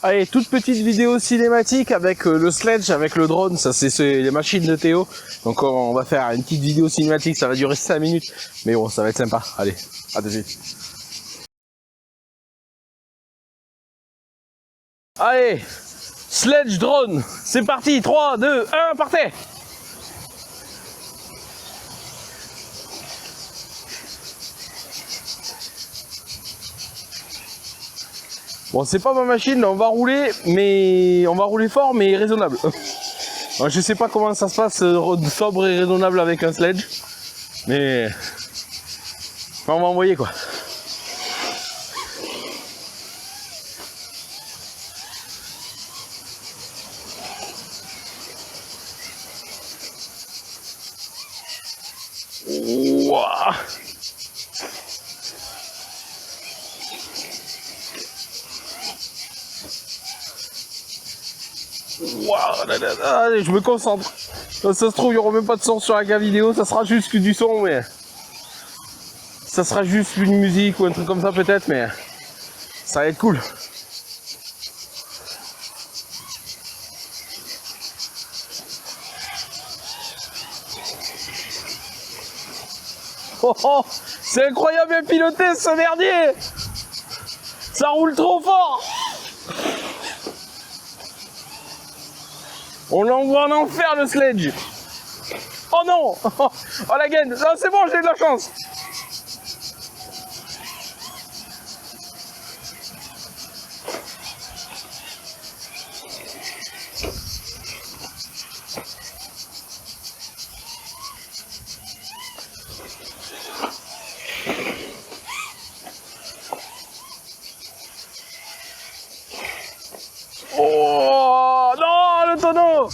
Allez, toute petite vidéo cinématique avec le sledge, avec le drone, ça c'est les machines de Théo. Donc on va faire une petite vidéo cinématique, ça va durer 5 minutes. Mais bon, ça va être sympa. Allez, à tout de suite. Allez, sledge drone, c'est parti, 3, 2, 1, partez! Bon, c'est pas ma machine, on va rouler, mais on va rouler fort, mais raisonnable. Je sais pas comment ça se passe, sobre et raisonnable avec un sledge, mais on va envoyer quoi. Ouah. Wow, allez, je me concentre. Ça se trouve, il n'y aura même pas de son sur la vidéo, ça sera juste que du son, mais ça sera juste une musique ou un truc comme ça peut-être, mais ça va être cool. Oh, oh, c'est incroyable bien piloté ce merdier. Ça roule trop fort. On l'envoie en enfer le sledge. Oh non. Oh la gaine. Non, c'est bon, j'ai de la chance. Oh non, le tonneau.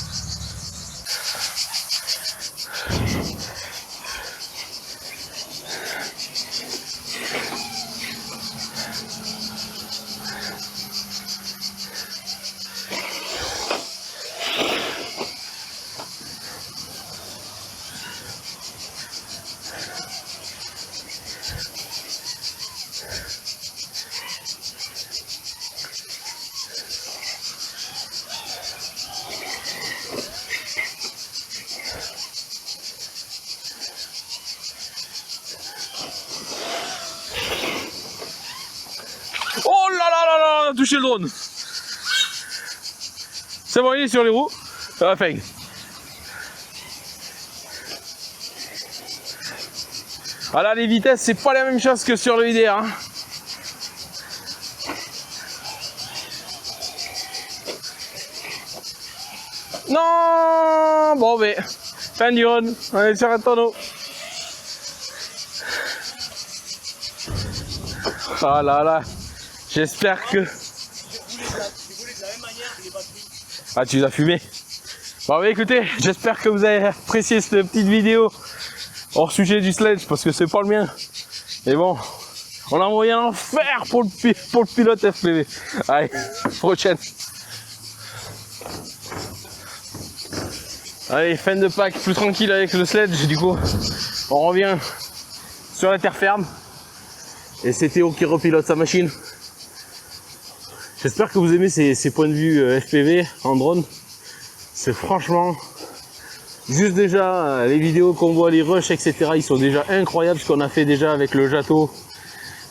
On a touché le drone. C'est bon, il est sur les roues. Enfin. Ah là, les vitesses, c'est pas la même chose que sur le IDR. Hein. Non. Bon, mais fin du run. On est sur un tonneau. Ah là là. J'espère que... Ah, tu les as fumés. Bon, bah, écoutez, j'espère que vous avez apprécié cette petite vidéo hors sujet du sledge, parce que c'est pas le mien. Mais bon, on l'a envoyé en enfer pour le pilote FPV. Allez, prochaine. Allez, fin de pack, plus tranquille avec le sledge, du coup, on revient sur la terre ferme. Et c'est Théo qui repilote sa machine. J'espère que vous aimez ces points de vue FPV en drone. C'est franchement, juste déjà les vidéos qu'on voit, les rushs, etc. Ils sont déjà incroyables, ce qu'on a fait déjà avec le Jato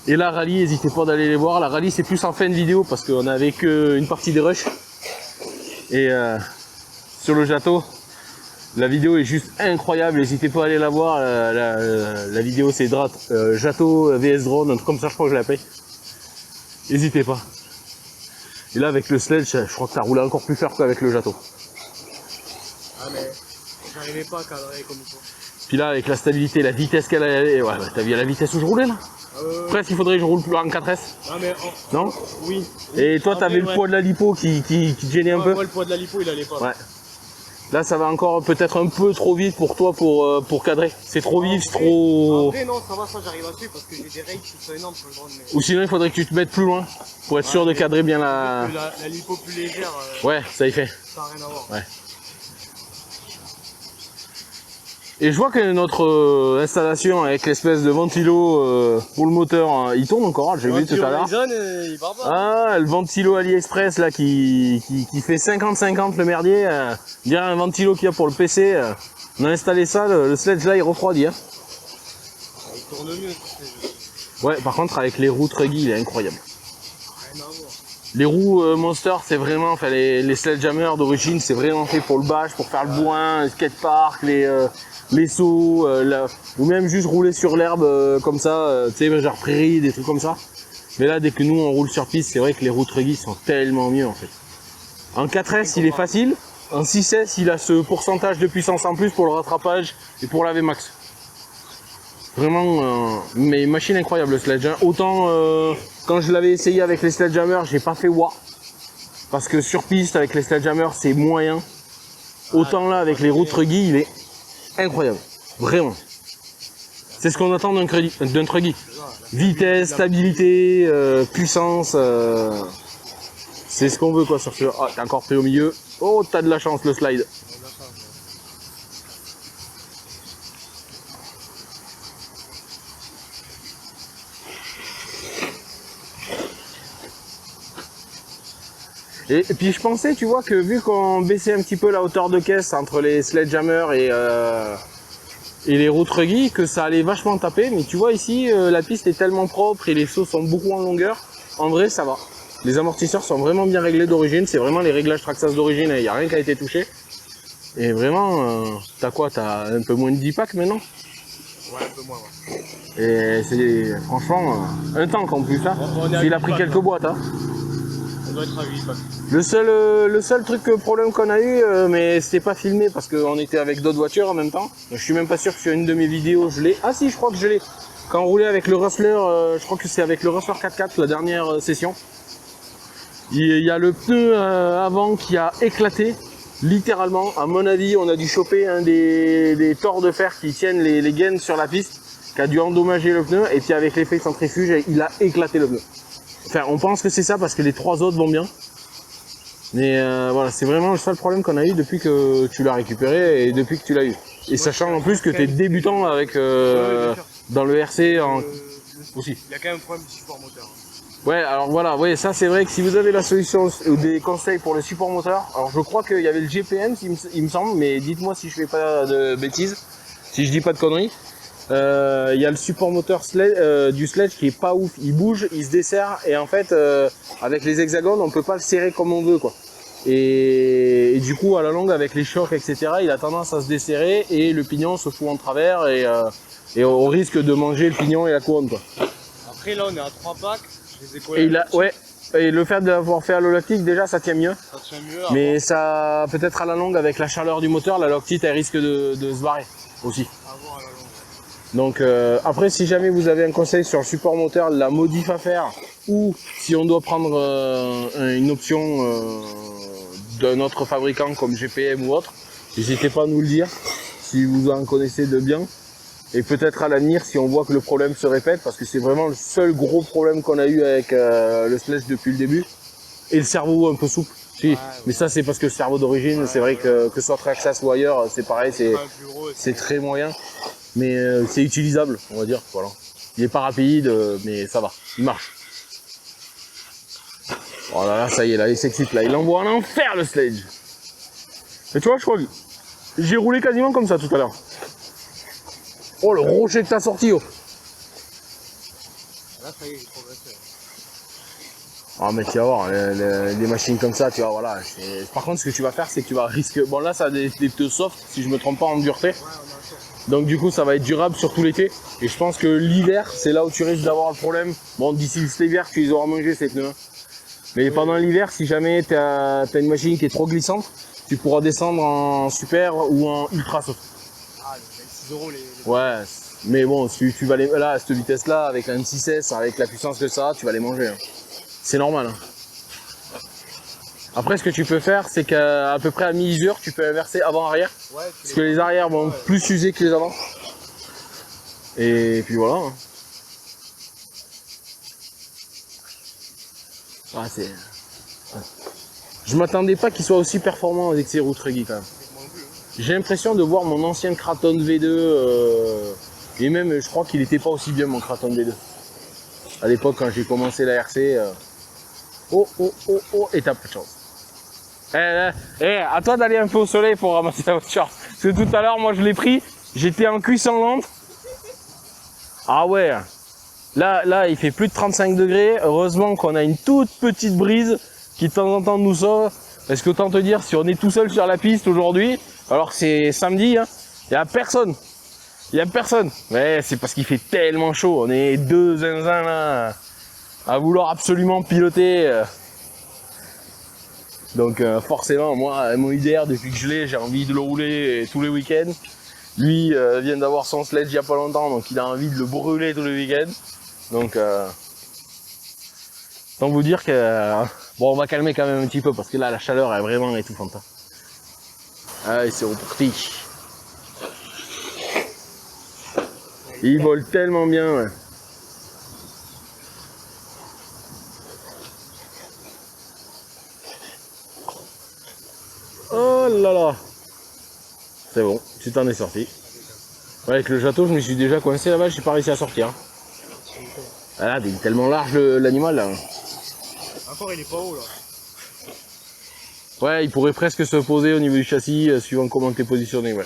et la rallye. N'hésitez pas d'aller les voir. La rallye c'est plus en fin de vidéo parce qu'on avait qu'une partie des rushs. Et sur le Jato, la vidéo est juste incroyable. N'hésitez pas à aller la voir. La vidéo c'est Jato VS Drone, un truc comme ça, je crois que je l'appelle. N'hésitez pas. Et là avec le sledge, je crois que ça roulait encore plus fort qu'avec le Jato. Ah mais j'arrivais pas à cadrer comme il faut. Puis là avec la stabilité, la vitesse qu'elle a, ouais, bah, t'as vu la vitesse où je roulais là. Presque il faudrait que je roule plus en 4S. Ah mais non. Oui. Et toi t'avais le poids de la lipo qui te gênait un peu. Moi le poids de la lipo il allait pas. Ouais. Là ça va encore peut-être un peu trop vite pour toi pour cadrer. C'est trop vite, c'est trop... En vrai non, ça va, ça j'arrive à suivre parce que j'ai des règles qui sont énormes sur le drone. Mais... Ou sinon il faudrait que tu te mettes plus loin pour être sûr de cadrer bien la... La lipo plus légère, ouais, ça y fait. Ça n'a rien à voir. Ouais. Et je vois que notre installation avec l'espèce de ventilo pour le moteur, hein, il tourne encore, j'ai vu tout à l'heure. Il part pas. Ah, le ventilo AliExpress là qui fait 50-50 le merdier, dirait un ventilo qu'il y a pour le PC. On a installé ça, le sledge là il refroidit. Hein. Il tourne mieux. Ouais, par contre avec les roues Truggy, il est incroyable. Rien à voir. Les roues Monster, c'est vraiment, enfin les sledgehammers d'origine, c'est vraiment fait pour le bâche, pour faire le bourrin, le skatepark, les sauts, ou même juste rouler sur l'herbe comme ça, tu sais, genre prairie, des trucs comme ça. Mais là, dès que nous on roule sur piste, c'est vrai que les roues Truggy sont tellement mieux en fait. En 4S, il est facile. En 6S, il a ce pourcentage de puissance en plus pour le rattrapage et pour la VMAX. Vraiment, mais machine incroyable le sledge. Hein. Autant quand je l'avais essayé avec les sledgehammers, j'ai pas fait waouh. Parce que sur piste, avec les sledgehammers, c'est moyen. Autant là, avec les roues Truggy, il est incroyable. Vraiment. C'est ce qu'on attend d'un Truggy. Vitesse, stabilité, puissance. C'est ce qu'on veut quoi sur ce. Ah, t'es encore pris au milieu. Oh, t'as de la chance le slide. Et puis je pensais, tu vois, que vu qu'on baissait un petit peu la hauteur de caisse entre les sledgehammers et les roues Truggy, que ça allait vachement taper. Mais tu vois ici, la piste est tellement propre et les sauts sont beaucoup en longueur. En vrai, ça va. Les amortisseurs sont vraiment bien réglés d'origine. C'est vraiment les réglages Traxxas d'origine. Il n'y a rien qui a été touché. Et vraiment, t'as quoi? T'as un peu moins de 10 packs maintenant? Ouais, un peu moins. Ouais. Et c'est franchement un tank en plus. Hein. Il a pris quelques boîtes. Hein. On doit être à 8 packs. Le seul problème qu'on a eu, mais c'était pas filmé parce qu'on était avec d'autres voitures en même temps. Je suis même pas sûr que sur une de mes vidéos je l'ai. Ah si, je crois que je l'ai. Quand on roulait avec le Rustler, je crois que c'est avec le Rustler 4x4 la dernière session. Il y a le pneu avant qui a éclaté, littéralement. À mon avis, on a dû choper un des tors de fer qui tiennent les gaines sur la piste, qui a dû endommager le pneu. Et puis avec l'effet centrifuge, il a éclaté le pneu. Enfin, on pense que c'est ça parce que les trois autres vont bien. Mais voilà, c'est vraiment le seul problème qu'on a eu depuis que tu l'as récupéré et depuis que tu l'as eu. Et sachant en plus que tu es débutant avec dans le RC aussi. Il y a quand même un problème de support moteur. Ouais, alors voilà, ouais, ça c'est vrai que si vous avez la solution ou des conseils pour le support moteur, alors je crois qu'il y avait le GPM, il me semble, mais dites-moi si je fais pas de bêtises, si je dis pas de conneries. Il y a le support moteur du sledge qui est pas ouf, il bouge, il se desserre et en fait avec les hexagones on peut pas le serrer comme on veut quoi. Et du coup à la longue avec les chocs etc il a tendance à se desserrer et le pignon se fout en travers et on risque de manger le pignon et la couronne quoi. Après là on est à 3 packs, je les ai collés. Et le fait d'avoir fait à l'olactique déjà ça tient mieux. Ça tient mieux. Mais ça peut-être à la longue avec la chaleur du moteur la loctite elle risque de se barrer aussi. À voir à la longue. Donc après si jamais vous avez un conseil sur le support moteur, la modif à faire ou si on doit prendre une option d'un autre fabricant comme GPM ou autre, n'hésitez pas à nous le dire si vous en connaissez de bien et peut-être à l'avenir si on voit que le problème se répète parce que c'est vraiment le seul gros problème qu'on a eu avec le sledge depuis le début et le cerveau un peu souple. Si. Ouais, mais ça c'est parce que le cerveau d'origine c'est vrai que ce soit Traxxas ou ailleurs c'est pareil, c'est très moyen. Mais c'est utilisable, on va dire, voilà. Il est pas rapide, mais ça va, il marche. Oh là là, ça y est, là, il s'excite, là, il envoie en enfer le sledge. Et tu vois, je crois que j'ai roulé quasiment comme ça tout à l'heure. Oh, le rocher que t'as sorti, oh. Là, ça y est, j'ai progressé. Ah, mais tu vas voir, les machines comme ça, tu vois, voilà. Par contre, ce que tu vas faire, c'est que tu vas risquer... Bon, là, ça a des pneus soft, si je me trompe pas, en dureté. Ouais, donc du coup ça va être durable sur tout l'été et je pense que l'hiver c'est là où tu risques d'avoir le problème. Bon d'ici l'hiver tu les auras mangés ces pneus. Mais oui. Pendant l'hiver si jamais tu as une machine qui est trop glissante, tu pourras descendre en super ou en ultra soft. Ah les 6 euros les... Ouais mais bon si tu vas les là à cette vitesse là avec un M6S avec la puissance que ça tu vas les manger. Hein. C'est normal. Hein. Après, ce que tu peux faire, c'est qu'à peu près à mi-usure, tu peux inverser avant-arrière. Ouais, parce que les arrières vont plus s'user que les avant. Et puis voilà. Hein. Ah, c'est... Je m'attendais pas qu'il soit aussi performant avec ses roues Truggy quand même. J'ai l'impression de voir mon ancien Kraton V2 et même je crois qu'il n'était pas aussi bien mon Kraton V2. À l'époque quand j'ai commencé la RC. Oh, et t'as pas de chance. À toi d'aller un peu au soleil pour ramasser ta voiture. Parce que tout à l'heure, moi je l'ai pris, j'étais en cuisson lente. Ah ouais, là il fait plus de 35 degrés. Heureusement qu'on a une toute petite brise qui de temps en temps nous sauve. Parce qu'autant te dire, si on est tout seul sur la piste aujourd'hui, alors que c'est samedi, hein, il n'y a personne. Il n'y a personne. Mais c'est parce qu'il fait tellement chaud. On est deux zinzins là à vouloir absolument piloter. Donc forcément, moi, mon IDR, depuis que je l'ai, j'ai envie de le rouler tous les week-ends. Lui vient d'avoir son sledge il n'y a pas longtemps, donc il a envie de le brûler tous les week-ends. Donc, tant vous dire que... bon, on va calmer quand même un petit peu, parce que là, la chaleur est vraiment étouffante. Allez, c'est reparti. Il vole tellement bien, ouais. Oh là là. C'est bon, tu t'en es sorti. Ouais, avec le château, je me suis déjà coincé là-bas, j'ai pas réussi à sortir. Ah là, il est tellement large l'animal là. Encore, il est pas haut là. Ouais, il pourrait presque se poser au niveau du châssis, suivant comment t'es positionné, ouais.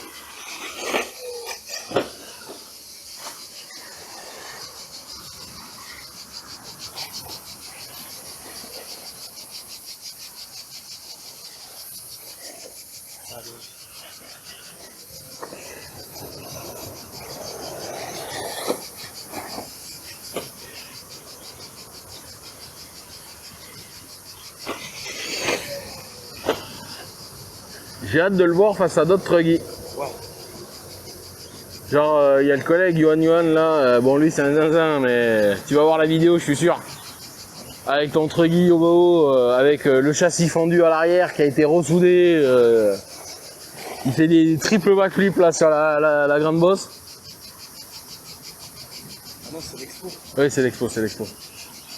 J'ai hâte de le voir face à d'autres truggies. Ouais. Genre, il y a le collègue Johan là, bon lui c'est un zinzin, mais tu vas voir la vidéo, je suis sûr. Avec ton truggy au haut, avec le châssis fendu à l'arrière qui a été ressoudé. Il fait des triple backflips là sur la grande bosse. Ah non, c'est l'expo. Oui, c'est l'expo, c'est l'expo.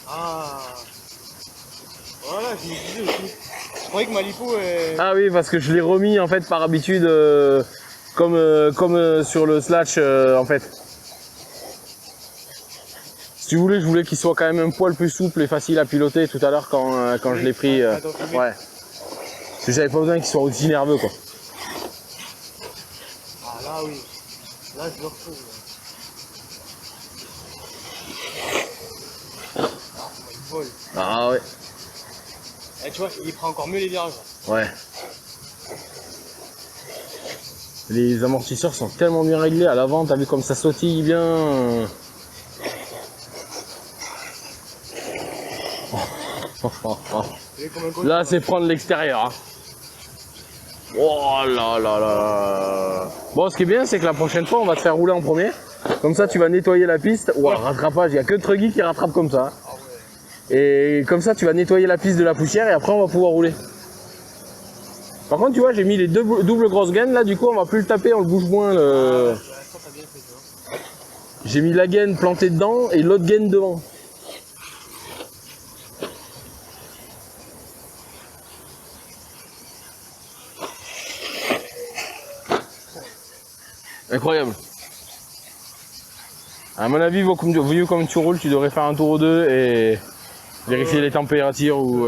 Ah. Voilà, je me disais aussi. Je croyais que ma lipo est... Ah oui, parce que je l'ai remis en fait par habitude comme sur le Slash en fait. Si tu voulais, je voulais qu'il soit quand même un poil plus souple et facile à piloter tout à l'heure quand je l'ai pris. Ouais. Parce que j'avais pas besoin qu'il soit aussi nerveux quoi. Ah là oui. Là je le retrouve. Ah, il vole. Ah ouais. Et tu vois, il prend encore mieux les virages. Ouais. Les amortisseurs sont tellement bien réglés à l'avant, t'as vu comme ça sautille bien. Là c'est prendre l'extérieur. Hein. Oh là là là. Bon, ce qui est bien, c'est que la prochaine fois on va te faire rouler en premier. Comme ça tu vas nettoyer la piste. Ouah, rattrapage, il n'y a que Truggy qui rattrape comme ça. Et comme ça, tu vas nettoyer la piste de la poussière et après, on va pouvoir rouler. Par contre, tu vois, j'ai mis les deux doubles grosses gaines. Là, du coup, on va plus le taper, on le bouge moins. J'ai mis la gaine plantée dedans et l'autre gaine devant. Incroyable. À mon avis, vu comme tu roules, tu devrais faire un tour ou deux et vérifier les températures ou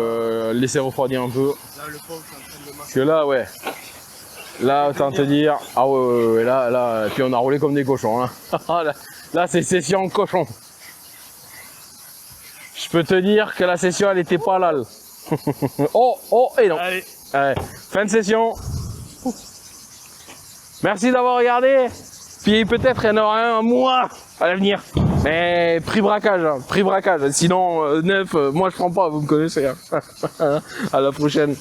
laisser refroidir un peu. Là, le pauvre, c'est en train de marcher. Parce que là, ouais. Là, autant te dire. Ah ouais, là. Puis on a roulé comme des cochons. Hein. Là, c'est session cochon. Je peux te dire que la session, elle était pas là. Oh, et non. Allez. Ouais. Fin de session. Merci d'avoir regardé. Puis peut-être il y en aura un mois à l'avenir. Mais prix braquage, hein, prix braquage. Sinon, neuf, moi je prends pas, vous me connaissez. Hein. À la prochaine.